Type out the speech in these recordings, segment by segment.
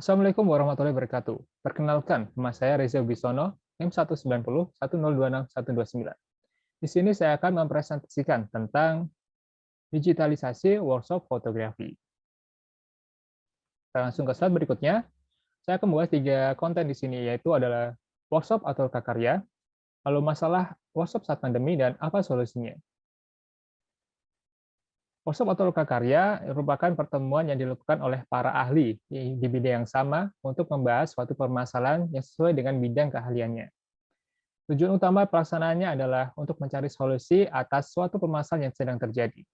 Assalamualaikum warahmatullahi wabarakatuh. Perkenalkan, nama saya Reza Wibisono, NIM 190 1026129. Di sini saya akan mempresentasikan tentang digitalisasi workshop fotografi. Kita langsung ke slide berikutnya. Saya akan membahas 3 konten di sini, yaitu adalah workshop atau prakarya, lalu masalah workshop saat pandemi, dan apa solusinya. Workshop atau prakarya merupakan pertemuan yang dilakukan oleh para ahli di bidang yang sama untuk membahas suatu permasalahan yang sesuai dengan bidang keahliannya. Tujuan utama pelaksanaannya adalah untuk mencari solusi atas suatu permasalahan yang sedang terjadi.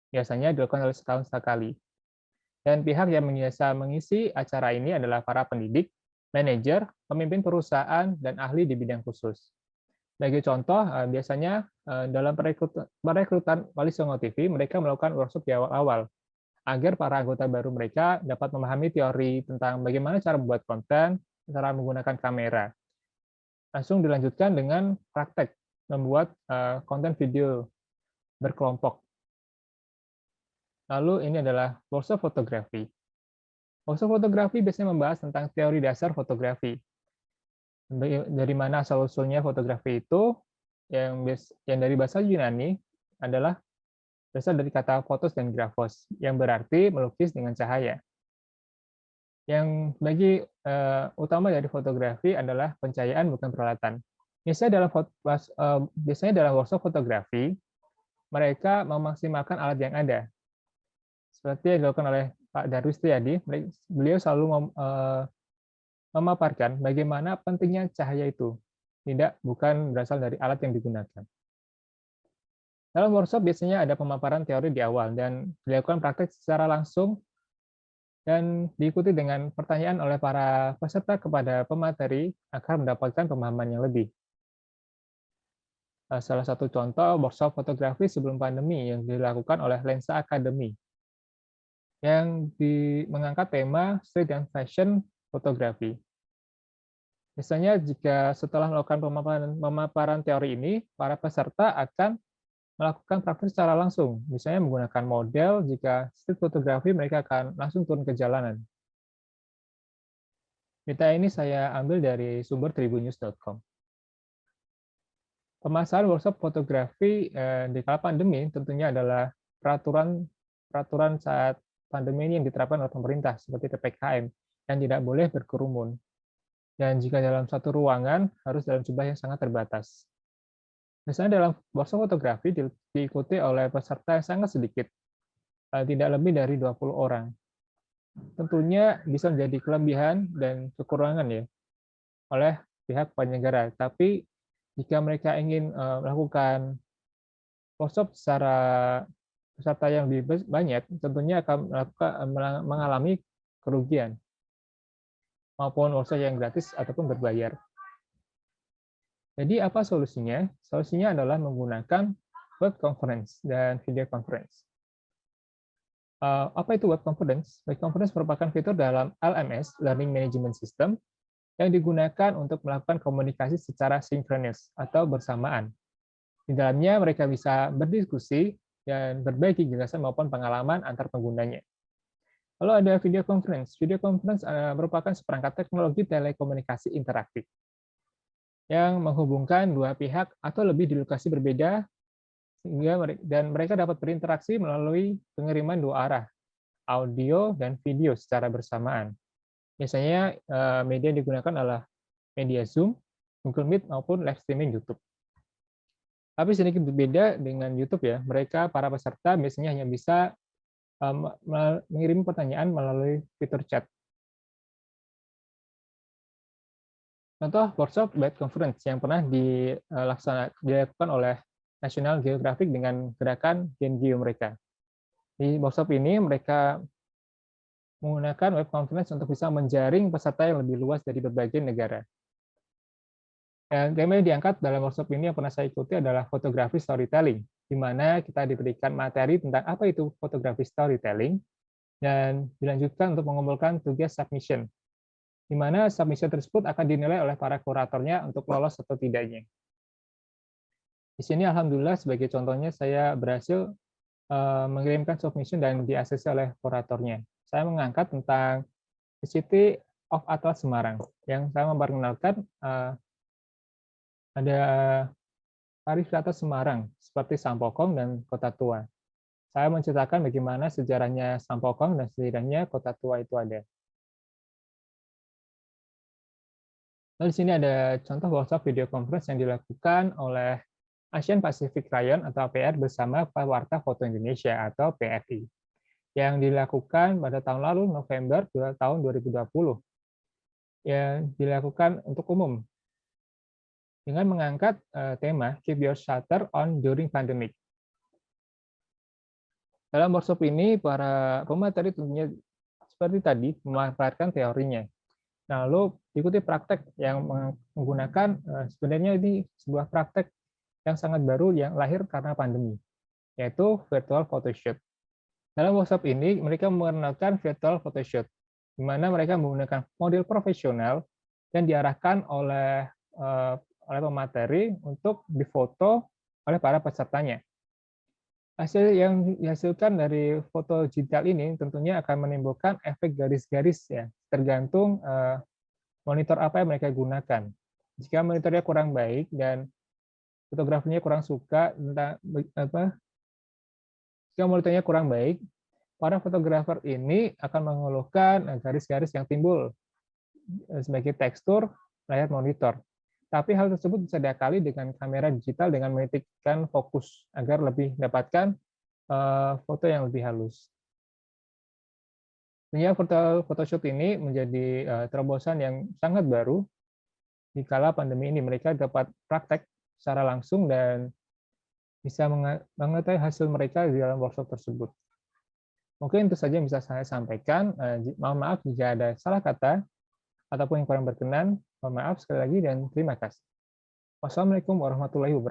Biasanya dilakukan oleh setahun sekali. Dan pihak yang biasa mengisi acara ini adalah para pendidik, manajer, pemimpin perusahaan, dan ahli di bidang khusus. Sebagai contoh, biasanya dalam perekrutan Wali Songo TV, mereka melakukan workshop di awal-awal, agar para anggota baru mereka dapat memahami teori tentang bagaimana cara membuat konten, cara menggunakan kamera. Langsung dilanjutkan dengan praktek membuat konten video berkelompok. Lalu ini adalah workshop fotografi. Workshop fotografi biasanya membahas tentang teori dasar fotografi. Dari mana asal-usulnya fotografi itu, yang dari bahasa Yunani adalah berasal dari kata fotos dan grafos, yang berarti melukis dengan cahaya. Yang bagi utama dari fotografi adalah pencahayaan bukan peralatan. Biasanya dalam workshop fotografi, mereka memaksimalkan alat yang ada. Seperti yang dilakukan oleh Pak Darwis Triadi, beliau selalu memaparkan bagaimana pentingnya cahaya itu, bukan berasal dari alat yang digunakan. Dalam workshop biasanya ada pemaparan teori di awal dan dilakukan praktek secara langsung dan diikuti dengan pertanyaan oleh para peserta kepada pemateri agar mendapatkan pemahaman yang lebih. Salah satu contoh workshop fotografi sebelum pandemi yang dilakukan oleh Lensa Academy, yang mengangkat tema street and fashion fotografi. Misalnya jika setelah melakukan pemaparan teori ini, para peserta akan melakukan praktik secara langsung, misalnya menggunakan model. Jika street fotografi, mereka akan langsung turun ke jalanan. Data ini saya ambil dari sumber tribunnews.com. Pemasaran workshop fotografi di kala pandemi tentunya adalah peraturan saat pandemi ini yang diterapkan oleh pemerintah seperti PPKM, yang tidak boleh berkerumun. Dan jika dalam satu ruangan, harus dalam jumlah yang sangat terbatas. Misalnya dalam workshop fotografi diikuti oleh peserta yang sangat sedikit, tidak lebih dari 20 orang. Tentunya bisa menjadi kelebihan dan kekurangan ya oleh pihak penyelenggara. Tapi jika mereka ingin melakukan workshop secara peserta yang lebih banyak, tentunya akan mengalami kerugian, maupun workshop yang gratis ataupun berbayar. Jadi apa solusinya? Solusinya adalah menggunakan web conference dan video conference. Apa itu web conference? Web conference merupakan fitur dalam LMS, Learning Management System, yang digunakan untuk melakukan komunikasi secara sinkronis atau bersamaan. Di dalamnya mereka bisa berdiskusi dan berbagi gagasan maupun pengalaman antar penggunanya. Lalu ada video conference. Video conference merupakan seperangkat teknologi telekomunikasi interaktif yang menghubungkan dua pihak atau lebih di lokasi berbeda, dan mereka dapat berinteraksi melalui pengiriman dua arah, audio dan video secara bersamaan. Biasanya media yang digunakan adalah media Zoom, Google Meet, maupun live streaming YouTube. Tapi sedikit berbeda dengan YouTube ya, para peserta biasanya hanya bisa mengirim pertanyaan melalui fitur chat. Contoh workshop web conference yang pernah dilakukan oleh National Geographic dengan gerakan Gen Geo mereka. Di workshop ini mereka menggunakan web conference untuk bisa menjaring peserta yang lebih luas dari berbagai negara. Dan tema yang diangkat dalam workshop ini yang pernah saya ikuti adalah fotografi storytelling, di mana kita diberikan materi tentang apa itu fotografi storytelling, dan dilanjutkan untuk mengumpulkan tugas submission, di mana submission tersebut akan dinilai oleh para kuratornya untuk lolos atau tidaknya. Di sini alhamdulillah sebagai contohnya saya berhasil mengirimkan submission dan di-ACC oleh kuratornya. Saya mengangkat tentang The City of Atlas Semarang, yang saya memperkenalkan ada pariwisata Semarang seperti Sampokong dan Kota Tua. Saya menceritakan bagaimana sejarahnya Sampokong dan setidaknya Kota Tua itu ada. Lalu di sini ada contoh workshop video conference yang dilakukan oleh Asian Pacific Rayon atau APR bersama Pewarta Foto Indonesia atau PFI yang dilakukan pada tahun lalu November tahun 2020 yang dilakukan untuk umum dengan mengangkat tema Keep Your Shutter On During Pandemic. Dalam workshop ini para pemateri tentunya seperti tadi memaparkan teorinya. Lalu ikuti praktek yang menggunakan sebenarnya ini sebuah praktek yang sangat baru yang lahir karena pandemi, yaitu virtual photoshoot. Dalam workshop ini mereka mengenalkan virtual photoshoot, di mana mereka menggunakan model profesional dan diarahkan oleh pemateri untuk difoto oleh para pesertanya. Hasil yang dihasilkan dari foto digital ini tentunya akan menimbulkan efek garis-garis ya, tergantung monitor apa yang mereka gunakan. Jika monitornya kurang baik dan fotografernya kurang suka tentang jika monitornya kurang baik, para fotografer ini akan mengeluhkan garis-garis yang timbul sebagai tekstur layar monitor. Tapi hal tersebut bisa diakali dengan kamera digital dengan menitikkan fokus agar lebih mendapatkan foto yang lebih halus. Tentunya photoshoot ini menjadi terobosan yang sangat baru di kala pandemi ini. Mereka dapat praktek secara langsung dan bisa mengetahui hasil mereka di dalam workshop tersebut. Mungkin itu saja yang bisa saya sampaikan. Mohon maaf jika ada salah kata ataupun yang kurang berkenan. Mohon maaf sekali lagi dan terima kasih. Wassalamualaikum warahmatullahi wabarakatuh.